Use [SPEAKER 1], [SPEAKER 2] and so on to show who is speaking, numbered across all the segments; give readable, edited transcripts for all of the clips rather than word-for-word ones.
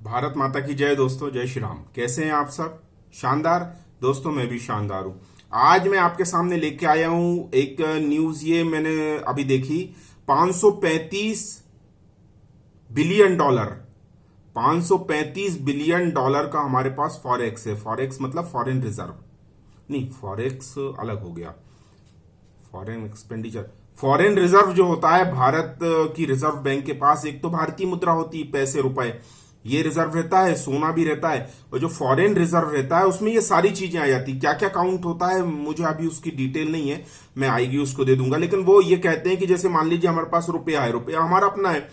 [SPEAKER 1] भारत माता की जय दोस्तों, जय श्री राम। कैसे हैं आप सब? शानदार दोस्तों, मैं भी शानदार हूं। आज मैं आपके सामने लेके आया हूं एक न्यूज। ये मैंने अभी देखी। 535 बिलियन डॉलर 535 बिलियन डॉलर का हमारे पास फॉरेक्स है। फॉरेक्स मतलब फॉरेन रिजर्व नहीं, फॉरेक्स अलग हो गया। फॉरेन एक्सपेंडिचर, फॉरेन रिजर्व जो होता है भारत की रिजर्व बैंक के पास, एक तो भारतीय मुद्रा होती है, पैसे रुपए, ये रिजर्व रहता है, सोना भी रहता है, और जो फॉरेन रिजर्व रहता है उसमें ये सारी चीजें आ जाती। क्या क्या काउंट होता है मुझे अभी उसकी डिटेल नहीं है, मैं आएगी उसको दे दूंगा। लेकिन वो ये कहते हैं कि जैसे मान लीजिए हमारे पास रुपया है, रुपया हमारा अपना है,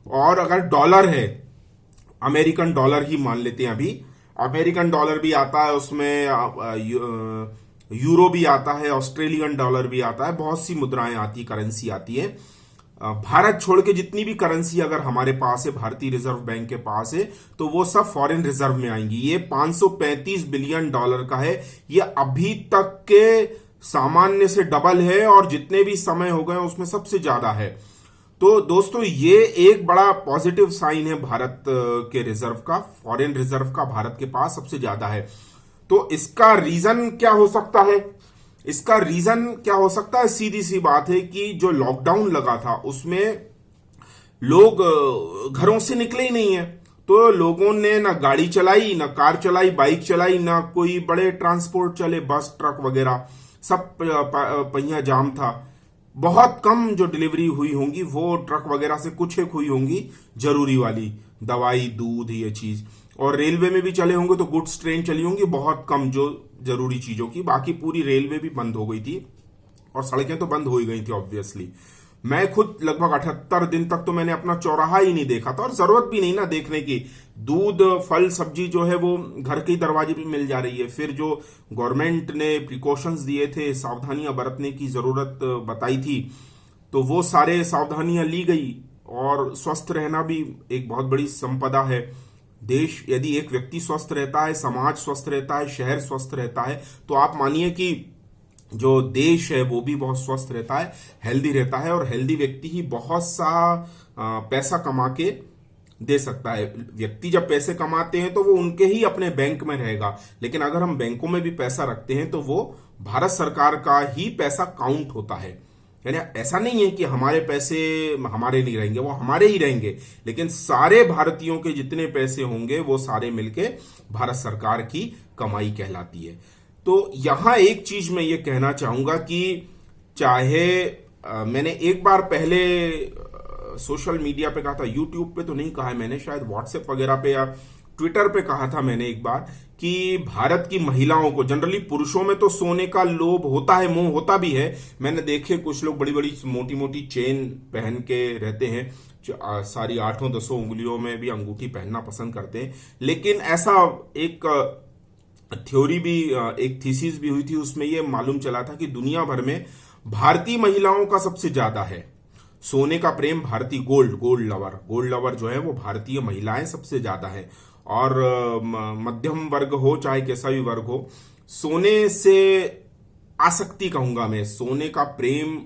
[SPEAKER 1] और अगर डॉलर है, अमेरिकन डॉलर ही मान लेते हैं अभी, अमेरिकन डॉलर भी आता है उसमें, यूरो भी आता है, ऑस्ट्रेलियन डॉलर भी आता है, बहुत सी मुद्राएं आती, करेंसी आती है। भारत छोड़ के जितनी भी करेंसी अगर हमारे पास है, भारतीय रिजर्व बैंक के पास है, तो वो सब फॉरेन रिजर्व में आएंगी। ये 535 बिलियन डॉलर का है। ये अभी तक के सामान्य से डबल है, और जितने भी समय हो गए उसमें सबसे ज्यादा है। तो दोस्तों, ये एक बड़ा पॉजिटिव साइन है भारत के रिजर्व का, फॉरेन रिजर्व का भारत के पास सबसे ज्यादा है। तो इसका रीजन क्या हो सकता है? इसका रीजन क्या हो सकता है? सीधी सी बात है कि जो लॉकडाउन लगा था उसमें लोग घरों से निकले ही नहीं है, तो लोगों ने ना गाड़ी चलाई, ना कार चलाई, बाइक चलाई, ना कोई बड़े ट्रांसपोर्ट चले, बस ट्रक वगैरह, सब पहिया जाम था। बहुत कम जो डिलीवरी हुई होंगी वो ट्रक वगैरह से कुछ एक हुई होंगी, जरूरी वाली दवाई, दूध, ये चीज। और रेलवे में भी चले होंगे तो गुड्स ट्रेन चली होंगी, बहुत कम जो जरूरी चीजों की। बाकी पूरी रेलवे भी बंद हो गई थी, और सड़कें तो बंद हो ही गई थी ऑब्वियसली। मैं खुद लगभग 78 दिन तक तो मैंने अपना चौराहा ही नहीं देखा था, और जरूरत भी नहीं ना देखने की। दूध, फल, सब्जी जो है वो घर के दरवाजे पे मिल जा रही है। फिर जो गवर्नमेंट ने प्रिकॉशंस दिए थे, सावधानियां बरतने की जरूरत बताई थी, तो वो सारे सावधानियां ली गई। और स्वस्थ रहना भी एक बहुत बड़ी संपदा है। देश, यदि एक व्यक्ति स्वस्थ रहता है, समाज स्वस्थ रहता है, शहर स्वस्थ रहता है, तो आप मानिए कि जो देश है वो भी बहुत स्वस्थ रहता है, हेल्दी रहता है। और हेल्दी व्यक्ति ही बहुत सा पैसा कमा के दे सकता है। व्यक्ति जब पैसे कमाते हैं तो वो उनके ही अपने बैंक में रहेगा, लेकिन अगर हम बैंकों में भी पैसा रखते हैं तो वो भारत सरकार का ही पैसा काउंट होता है। यानी ऐसा नहीं है कि हमारे पैसे हमारे नहीं रहेंगे, वो हमारे ही रहेंगे, लेकिन सारे भारतीयों के जितने पैसे होंगे वो सारे मिलके भारत सरकार की कमाई कहलाती है। तो यहां एक चीज मैं ये कहना चाहूंगा कि चाहे मैंने एक बार पहले सोशल मीडिया पे कहा था, यूट्यूब पे तो नहीं कहा है मैंने, शायद व्हाट्सएप वगैरह पे या ट्विटर पे कहा था मैंने एक बार, कि भारत की महिलाओं को, जनरली पुरुषों में तो सोने का लोभ होता है, मोह होता भी है। मैंने देखे कुछ लोग बड़ी बड़ी मोटी मोटी चेन पहन के रहते हैं, सारी 8-10 उंगलियों में भी अंगूठी पहनना पसंद करते हैं। लेकिन ऐसा एक थ्योरी भी, एक थीसिस भी हुई थी, उसमें यह मालूम चला था कि दुनिया भर में भारतीय महिलाओं का सबसे ज्यादा है सोने का प्रेम। भारतीय गोल्ड लवर जो है वो भारतीय महिलाएं सबसे ज्यादा है। और मध्यम वर्ग हो चाहे कैसा भी वर्ग हो, सोने से आसक्ति कहूंगा मैं, सोने का प्रेम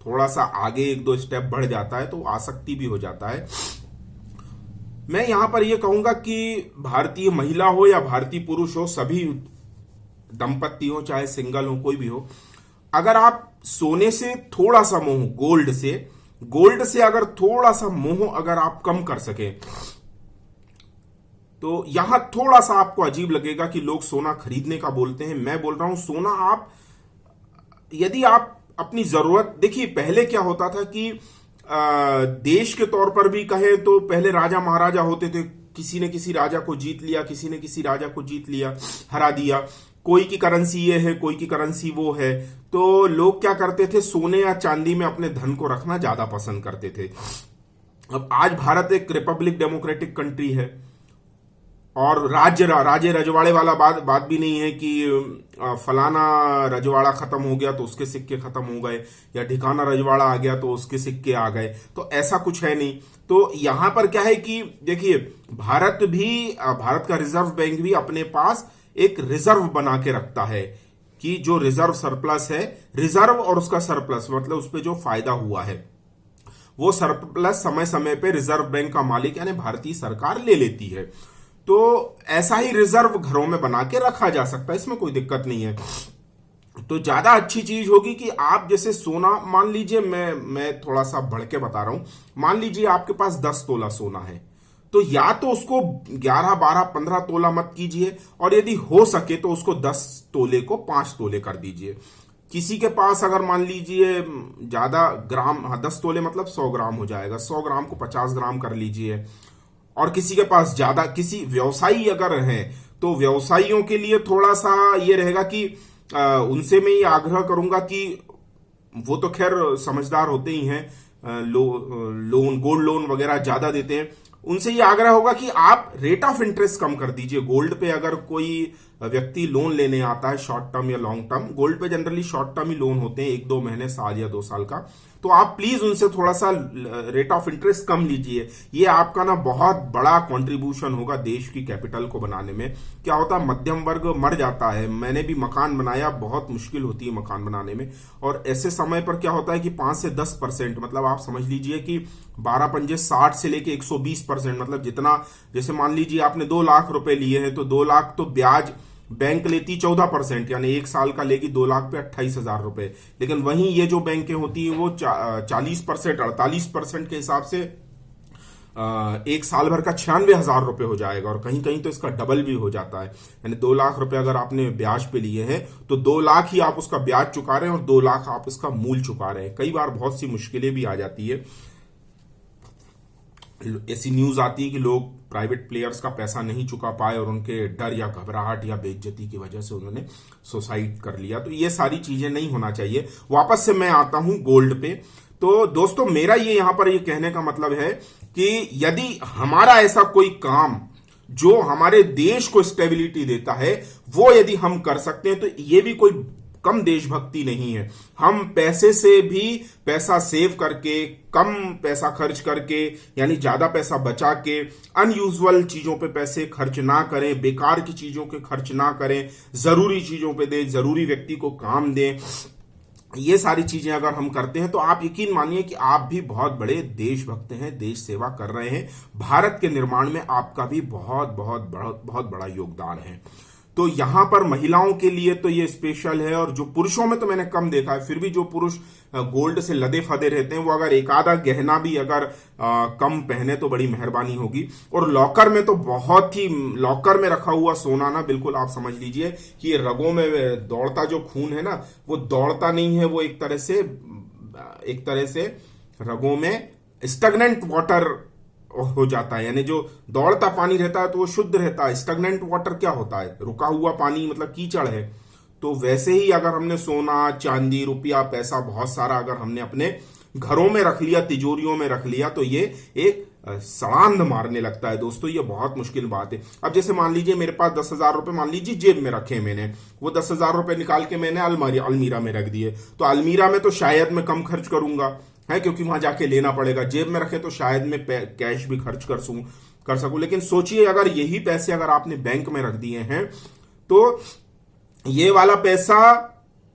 [SPEAKER 1] थोड़ा सा आगे 1-2 स्टेप बढ़ जाता है तो आसक्ति भी हो जाता है। मैं यहां पर यह कहूंगा कि भारतीय महिला हो या भारतीय पुरुष हो, सभी दंपत्ति हो चाहे सिंगल हो, कोई भी हो, अगर आप सोने से थोड़ा सा मोह, गोल्ड से अगर थोड़ा सा मोह अगर आप कम कर सके, तो यहां थोड़ा सा आपको अजीब लगेगा कि लोग सोना खरीदने का बोलते हैं। मैं बोल रहा हूं सोना आप, यदि आप अपनी जरूरत, देखिए पहले क्या होता था कि देश के तौर पर भी कहें तो पहले राजा महाराजा होते थे, किसी ने किसी राजा को जीत लिया, किसी ने किसी राजा को जीत लिया, हरा दिया। कोई की करेंसी ये है, कोई की करेंसी वो है, तो लोग क्या करते थे, सोने या चांदी में अपने धन को रखना ज्यादा पसंद करते थे। अब आज भारत एक रिपब्लिक डेमोक्रेटिक कंट्री है, और राजे रजवाड़े वाला बात भी नहीं है कि फलाना रजवाड़ा खत्म हो गया तो उसके सिक्के खत्म हो गए, या ठिकाना रजवाड़ा आ गया तो उसके सिक्के आ गए, तो ऐसा कुछ है नहीं। तो यहां पर क्या है कि देखिए, भारत का रिजर्व बैंक भी अपने पास एक रिजर्व बना के रखता है कि जो रिजर्व सरप्लस है, रिजर्व और उसका सरप्लस मतलब उस पर जो फायदा हुआ है वो सरप्लस समय समय पे रिजर्व बैंक का मालिक यानी भारतीय सरकार ले लेती है। तो ऐसा ही रिजर्व घरों में बना के रखा जा सकता है, इसमें कोई दिक्कत नहीं है। तो ज्यादा अच्छी चीज होगी कि आप जैसे सोना, मान लीजिए मैं थोड़ा सा बढ़ के बता रहा हूं, मान लीजिए आपके पास 10 तोला सोना है, तो या तो उसको 11, 12, 15 तोला मत कीजिए, और यदि हो सके तो उसको 10 तोले को 5 तोले कर दीजिए। किसी के पास अगर मान लीजिए ज्यादा ग्राम, हाँ 10 तोले मतलब 100 ग्राम हो जाएगा, 100 ग्राम को 50 ग्राम कर लीजिए। और किसी के पास ज्यादा, किसी व्यवसायी अगर है तो व्यवसायियों के लिए थोड़ा सा ये रहेगा कि उनसे मैं ये आग्रह करूंगा कि वो तो खैर समझदार होते ही हैं, लोन, गोल्ड लोन वगैरह ज्यादा देते हैं, उनसे ये आग्रह होगा कि आप रेट ऑफ इंटरेस्ट कम कर दीजिए। गोल्ड पे अगर कोई व्यक्ति लोन लेने आता है शॉर्ट टर्म या लॉन्ग टर्म, गोल्ड पे जनरली शॉर्ट टर्म ही लोन होते हैं, 1-2 महीने, साल या 2 साल का, तो आप प्लीज उनसे थोड़ा सा रेट ऑफ इंटरेस्ट कम लीजिए। ये आपका ना बहुत बड़ा कंट्रीब्यूशन होगा देश की कैपिटल को बनाने में। क्या होता है, मध्यम वर्ग मर जाता है। मैंने भी मकान बनाया, बहुत मुश्किल होती है मकान बनाने में, और ऐसे समय पर क्या होता है कि 5 से 10%, मतलब आप समझ लीजिए कि 12 पंजे 60 से लेके 120%, मतलब जितना, जैसे मान लीजिए आपने 2 लाख रुपए लिए हैं तो 2 लाख तो ब्याज बैंक लेती 14%, यानी 1 साल का लेगी 2 लाख पे 28,000 रुपए। लेकिन वहीं ये जो बैंकें होती हैं वो 40%, 48% के हिसाब से 1 साल भर का 96,000 रुपए हो जाएगा, और कहीं कहीं तो इसका डबल भी हो जाता है। यानी 2 लाख रुपए अगर आपने ब्याज पे लिए हैं तो 2 लाख ही आप उसका ब्याज चुका रहे हैं और 2 लाख आप इसका मूल चुका रहे हैं। कई बार बहुत सी मुश्किलें भी आ जाती है, ऐसी न्यूज आती है कि लोग प्राइवेट प्लेयर्स का पैसा नहीं चुका पाए और उनके डर या घबराहट या बेइज्जती की वजह से उन्होंने सुसाइड कर लिया। तो ये सारी चीजें नहीं होना चाहिए। वापस से मैं आता हूं गोल्ड पे। तो दोस्तों, मेरा ये यहां पर ये कहने का मतलब है कि यदि हमारा ऐसा कोई काम जो हमारे देश को स्टेबिलिटी देता है वो यदि हम कर सकते हैं तो ये भी कोई कम देशभक्ति नहीं है। हम पैसे से भी पैसा सेव करके, कम पैसा खर्च करके, यानी ज्यादा पैसा बचा के अनयूजुअल चीजों पे पैसे खर्च ना करें, बेकार की चीजों के खर्च ना करें, जरूरी चीजों पे दें, जरूरी व्यक्ति को काम दें। ये सारी चीजें अगर हम करते हैं तो आप यकीन मानिए कि आप भी बहुत बड़े देशभक्त हैं, देश सेवा कर रहे हैं। भारत के निर्माण में आपका भी बहुत बहुत बहुत बहुत बड़ा योगदान है। तो यहां पर महिलाओं के लिए तो ये स्पेशल है, और जो पुरुषों में तो मैंने कम देखा है, फिर भी जो पुरुष गोल्ड से लदे फदे रहते हैं वो अगर एक आधा गहना भी अगर कम पहने तो बड़ी मेहरबानी होगी। और लॉकर में तो बहुत ही, लॉकर में रखा हुआ सोना ना, बिल्कुल आप समझ लीजिए कि ये रगों में दौड़ता जो खून है ना, वो दौड़ता नहीं है, वो एक तरह से रगों में स्टैग्नेंट वाटर हो जाता है। यानी जो दौड़ता पानी रहता है तो वो शुद्ध रहता है। स्टैग्नेंट वाटर क्या होता है, रुका हुआ पानी, मतलब कीचड़ है। तो वैसे ही अगर हमने सोना, चांदी, रुपया, पैसा बहुत सारा अगर हमने अपने घरों में रख लिया, तिजोरियों में रख लिया, तो ये एक सड़ांध मारने लगता है। दोस्तों, ये बहुत मुश्किल बात है। अब जैसे मान लीजिए मेरे पास 10,000 रुपए मान लीजिए जेब में रखे मैंने, वो 10,000 रुपए निकाल के मैंने अलमीरा में रख दिए, तो अलमीरा में तो शायद मैं कम खर्च करूंगा, है, क्योंकि वहां जाके लेना पड़ेगा। जेब में रखे तो शायद मैं कैश भी खर्च कर सकूं। लेकिन सोचिए अगर यही पैसे अगर आपने बैंक में रख दिए हैं तो ये वाला पैसा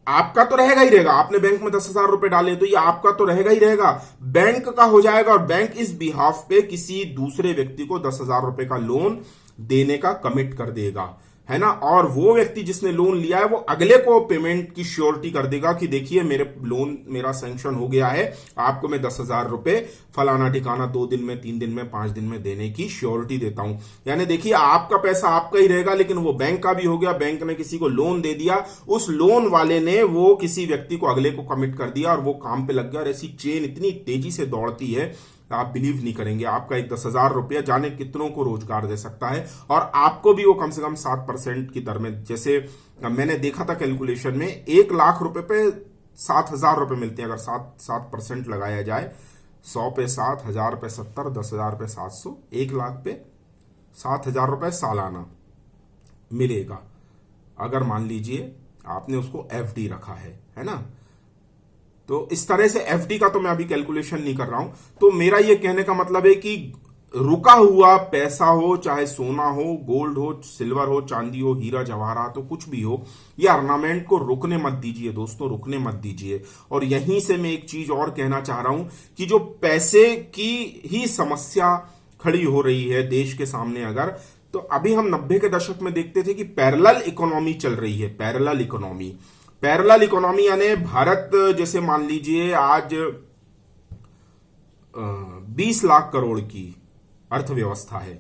[SPEAKER 1] आपका तो रहेगा ही रहेगा। आपने बैंक में 10,000 रुपए डाले तो ये आपका तो रहेगा ही रहेगा, बैंक का हो जाएगा, और बैंक इस बिहाफ पे किसी दूसरे व्यक्ति को 10,000 रुपए का लोन देने का कमिट कर देगा, है ना। और वो व्यक्ति जिसने लोन लिया है वो अगले को पेमेंट की श्योरिटी कर देगा कि देखिए मेरा सैंक्शन हो गया है, आपको मैं 10,000 रुपए फलाना ठिकाना 2 दिन में, 3 दिन में, 5 दिन में देने की श्योरिटी देता हूं। यानी देखिए आपका पैसा आपका ही रहेगा, लेकिन वो बैंक का भी हो गया। बैंक ने किसी को लोन दे दिया, उस लोन वाले ने वो किसी व्यक्ति को अगले को कमिट कर दिया और वो काम पे लग गया। और ऐसी चेन इतनी तेजी से दौड़ती है, आप बिलीव नहीं करेंगे। आपका एक 10,000 रुपया जाने कितनों को रोजगार दे सकता है, और आपको भी वो कम से कम 7% की दर में, जैसे मैंने देखा था कैलकुलेशन में, 1 लाख रुपए पे 7,000 रुपए मिलते हैं। अगर 7% लगाया जाए, 100 पे 7, 1,000 पे 70, 10,000 पे 700, 1 लाख पे 7,000 रुपए सालाना मिलेगा। अगर मान लीजिए आपने उसको एफडी रखा है ना। तो इस तरह से एफडी का तो मैं अभी कैलकुलेशन नहीं कर रहा हूं। तो मेरा ये कहने का मतलब है कि रुका हुआ पैसा हो, चाहे सोना हो, गोल्ड हो, सिल्वर हो, चांदी हो, हीरा जवाहरात हो, कुछ भी हो, ये ऑर्नामेंट को रुकने मत दीजिए दोस्तों, रुकने मत दीजिए। और यहीं से मैं एक चीज और कहना चाह रहा हूं कि जो पैसे की ही समस्या खड़ी हो रही है देश के सामने, अगर तो अभी हम 90 के दशक में देखते थे कि पैरेलल इकोनॉमी चल रही है। पैरेलल इकोनॉमी, पैरेलल इकोनॉमी यानी भारत जैसे मान लीजिए आज 20 लाख करोड़ की अर्थव्यवस्था है,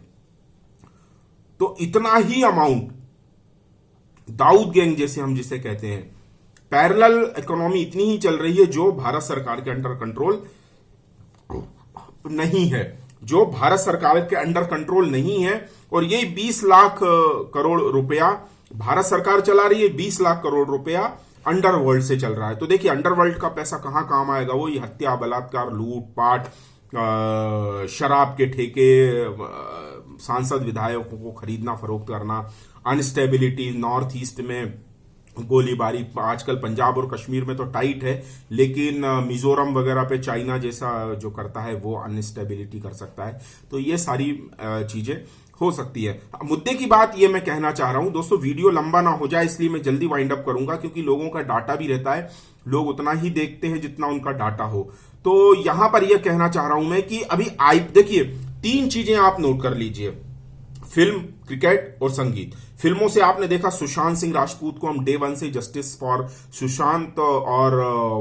[SPEAKER 1] तो इतना ही अमाउंट दाऊद गैंग जैसे हम जिसे कहते हैं, पैरेलल इकोनॉमी इतनी ही चल रही है जो भारत सरकार के अंडर कंट्रोल नहीं है, जो भारत सरकार के अंडर कंट्रोल नहीं है। और ये 20 लाख करोड़ रुपया भारत सरकार चला रही है, 20 लाख करोड़ रुपया अंडरवर्ल्ड से चल रहा है। तो देखिए अंडरवर्ल्ड का पैसा कहां काम आएगा? वो ये हत्या, बलात्कार, लूटपाट, शराब के ठेके, सांसद विधायकों को खरीदना फरोख्त करना, अनस्टेबिलिटी, नॉर्थ ईस्ट में गोलीबारी, आजकल पंजाब और कश्मीर में तो टाइट है, लेकिन मिजोरम वगैरह पे चाइना जैसा जो करता है वो अनस्टेबिलिटी कर सकता है। तो ये सारी चीजें हो सकती है। मुद्दे की बात ये मैं कहना चाह रहा हूं दोस्तों, वीडियो लंबा ना हो जाए इसलिए मैं जल्दी वाइंड अप करूंगा, क्योंकि लोगों का डाटा भी रहता है, लोग उतना ही देखते हैं जितना उनका डाटा हो। तो यहां पर यह कहना चाह रहा हूं मैं कि अभी देखिए 3 चीजें आप नोट कर लीजिए, फिल्म, क्रिकेट और संगीत। फिल्मों से आपने देखा सुशांत सिंह राजपूत को हम डे 1 से जस्टिस फॉर सुशांत और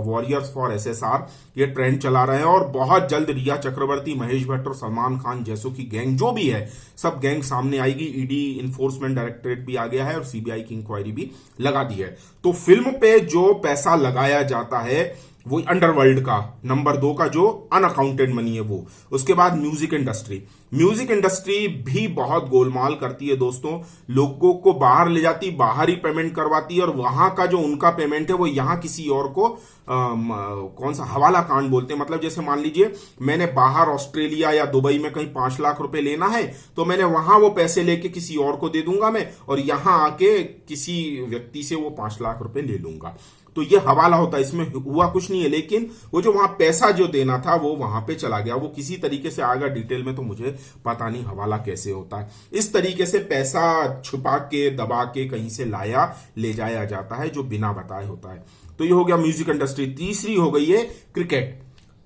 [SPEAKER 1] वॉरियर्स फॉर एसएसआर ये ट्रेंड चला रहे हैं, और बहुत जल्द रिया चक्रवर्ती, महेश भट्ट और सलमान खान जैसों की गैंग जो भी है, सब गैंग सामने आएगी। ईडी इन्फोर्समेंट डायरेक्टरेट भी आ गया है और सीबीआई की इंक्वायरी भी लगा दी है। तो फिल्म पे जो पैसा लगाया जाता है वो अंडरवर्ल्ड का, नंबर 2 का जो अनअकाउंटेड मनी है वो। उसके बाद म्यूजिक इंडस्ट्री, म्यूजिक इंडस्ट्री भी बहुत गोलमाल करती है दोस्तों, लोगों को बाहर ले जाती, बाहर ही पेमेंट करवाती है, और वहां का जो उनका पेमेंट है वो यहां किसी और को कौन सा हवाला कांड बोलते हैं। मतलब जैसे मान लीजिए मैंने बाहर ऑस्ट्रेलिया या दुबई में कहीं 5 लाख रुपए लेना है, तो मैंने वहां वो पैसे लेके किसी और को दे दूंगा मैं, और यहां आके किसी व्यक्ति से वो 5 लाख रुपए ले लूंगा। तो ये हवाला होता है, इसमें हुआ कुछ नहीं है, लेकिन वो जो वहां पैसा जो देना था वो वहां पे चला गया, वो किसी तरीके से आएगा डिटेल में तो मुझे पता नहीं हवाला कैसे होता है। इस तरीके से पैसा छुपा के, दबा के कहीं से लाया ले जाया जाता है जो बिना बताए होता है। तो ये हो गया म्यूजिक इंडस्ट्री। तीसरी हो गई है क्रिकेट।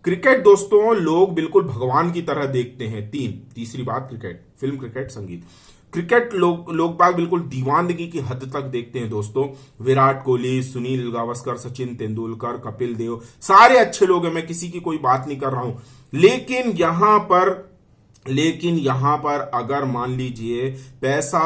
[SPEAKER 1] क्रिकेट दोस्तों लोग बिल्कुल भगवान की तरह देखते हैं। तीसरी बात क्रिकेट, फिल्म, क्रिकेट, संगीत। क्रिकेट लोग बाग बिल्कुल दीवानगी की हद तक देखते हैं दोस्तों। विराट कोहली, सुनील गावस्कर, सचिन तेंदुलकर, कपिल देव, सारे अच्छे लोग हैं, मैं किसी की कोई बात नहीं कर रहा हूं। लेकिन यहां पर अगर मान लीजिए पैसा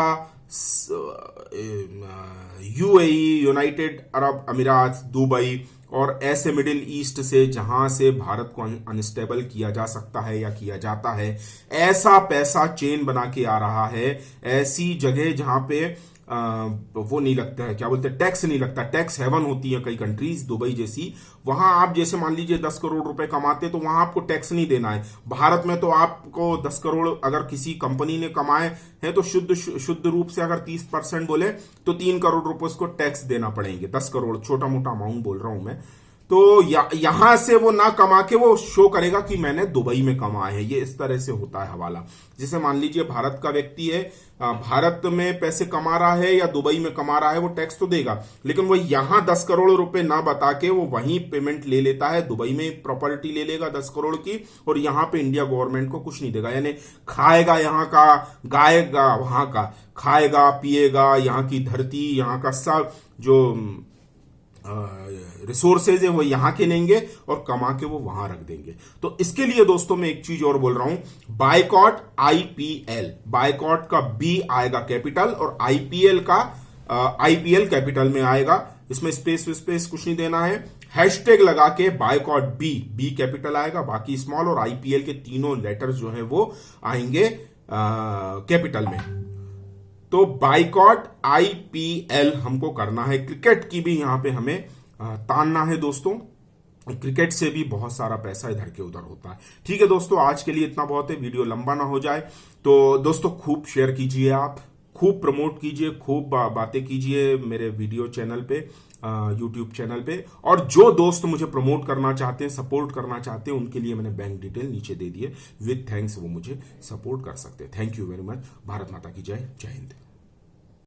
[SPEAKER 1] यूएई, यूनाइटेड अरब अमीरात, दुबई और ऐसे मिडिल ईस्ट से जहां से भारत को अनस्टेबल किया जा सकता है या किया जाता है, ऐसा पैसा चेन बना के आ रहा है, ऐसी जगह जहां पे वो नहीं लगता है, क्या बोलते हैं, टैक्स नहीं लगता, टैक्स हेवन होती है कई कंट्रीज, दुबई जैसी, वहां आप जैसे मान लीजिए 10 करोड़ रुपए कमाते तो वहां आपको टैक्स नहीं देना है। भारत में तो आपको 10 करोड़ अगर किसी कंपनी ने कमाए हैं तो शुद्ध रूप से अगर 30% बोले तो 3 करोड़ रुपए उसको टैक्स देना पड़ेंगे। 10 करोड़ छोटा मोटा अमाउंट बोल रहा हूं मैं। तो यहां से वो ना कमा के वो शो करेगा कि मैंने दुबई में कमाए हैं। ये इस तरह से होता है हवाला। जैसे मान लीजिए भारत का व्यक्ति है, भारत में पैसे कमा रहा है या दुबई में कमा रहा है, वो टैक्स तो देगा, लेकिन वो यहां 10 करोड़ रुपए ना बता के वो वहीं पेमेंट ले लेता है, दुबई में प्रॉपर्टी ले लेगा 10 करोड़ की, और यहां पे इंडिया गवर्नमेंट को कुछ नहीं देगा। यानी खाएगा यहां का, गाएगा वहां का, खाएगा पिएगा, यहां की धरती, यहां का सब जो रिसोर्सेज है वो यहां के लेंगे और कमा के वो वहां रख देंगे। तो इसके लिए दोस्तों मैं एक चीज और बोल रहा हूं, बायकॉट आईपीएल। बायकॉट का बी आएगा कैपिटल और आईपीएल का आईपीएल कैपिटल में आएगा। इसमें स्पेस कुछ नहीं देना है। हैशटैग लगा के बायकॉट बी कैपिटल आएगा, बाकी स्मॉल, और आईपीएल के तीनों लेटर्स जो है वो आएंगे कैपिटल में। तो बाइकॉट आईपीएल हमको करना है। क्रिकेट की भी यहां पे हमें तानना है दोस्तों। क्रिकेट से भी बहुत सारा पैसा इधर के उधर होता है। ठीक है दोस्तों, आज के लिए इतना बहुत है, वीडियो लंबा ना हो जाए तो दोस्तों खूब शेयर कीजिए आप। खूब प्रमोट कीजिए, खूब बातें कीजिए मेरे वीडियो चैनल पे, यूट्यूब चैनल पे। और जो दोस्त मुझे प्रमोट करना चाहते हैं, सपोर्ट करना चाहते हैं, उनके लिए मैंने बैंक डिटेल नीचे दे दिए। विद थैंक्स वो मुझे सपोर्ट कर सकते हैं। Thank you very much. Bharat माता की जय। जय हिंद।